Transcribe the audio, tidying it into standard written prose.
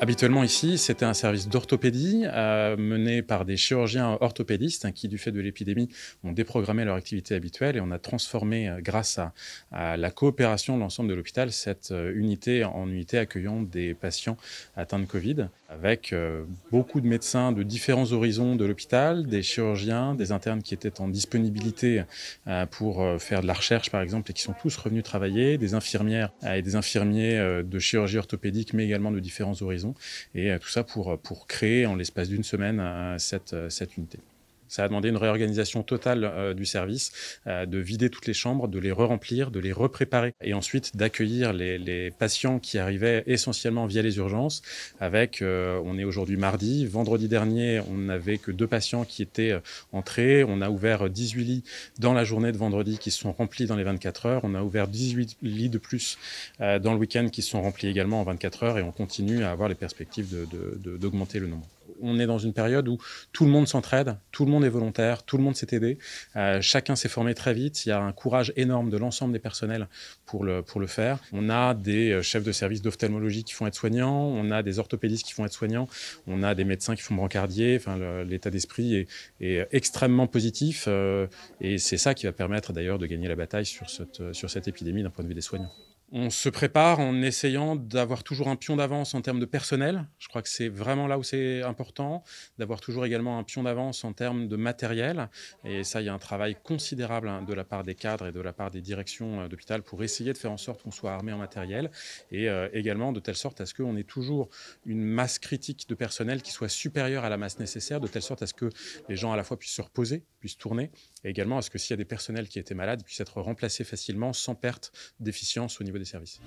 Habituellement ici, c'était un service d'orthopédie mené par des chirurgiens orthopédistes qui, du fait de l'épidémie, ont déprogrammé leur activité habituelle et on a transformé, grâce à la coopération de l'ensemble de l'hôpital, cette unité en unité accueillant des patients atteints de Covid, avec beaucoup de médecins de différents horizons de l'hôpital, des chirurgiens, des internes qui étaient en disponibilité pour faire de la recherche par exemple et qui sont tous revenus travailler, des infirmières et des infirmiers de chirurgie orthopédique mais également de différents horizons. Et tout ça pour créer en l'espace d'une semaine cette unité. Ça a demandé une réorganisation totale du service, de vider toutes les chambres, de les re-remplir, de les repréparer et ensuite d'accueillir les patients qui arrivaient essentiellement via les urgences avec, on est aujourd'hui mardi, vendredi dernier, on n'avait que 2 patients qui étaient entrés, on a ouvert 18 lits dans la journée de vendredi qui se sont remplis dans les 24 heures, on a ouvert 18 lits de plus dans le week-end qui se sont remplis également en 24 heures et on continue à avoir les perspectives d'augmenter le nombre. On est dans une période où tout le monde s'entraide, tout le monde est volontaire, tout le monde s'est aidé, chacun s'est formé très vite, il y a un courage énorme de l'ensemble des personnels pour le faire. On a des chefs de service d'ophtalmologie qui font être soignants, on a des orthopédistes qui font être soignants, on a des médecins qui font brancardier, enfin, l'état d'esprit est extrêmement positif et c'est ça qui va permettre d'ailleurs de gagner la bataille sur cette épidémie d'un point de vue des soignants. On se prépare en essayant d'avoir toujours un pion d'avance en termes de personnel. Je crois que c'est vraiment là où c'est important, d'avoir toujours également un pion d'avance en termes de matériel. Et ça, il y a un travail considérable de la part des cadres et de la part des directions d'hôpital pour essayer de faire en sorte qu'on soit armé en matériel et également de telle sorte à ce qu'on ait toujours une masse critique de personnel qui soit supérieure à la masse nécessaire, de telle sorte à ce que les gens à la fois puissent se reposer, puissent tourner, et également à ce que s'il y a des personnels qui étaient malades, puissent être remplacés facilement sans perte d'efficience au niveau des services.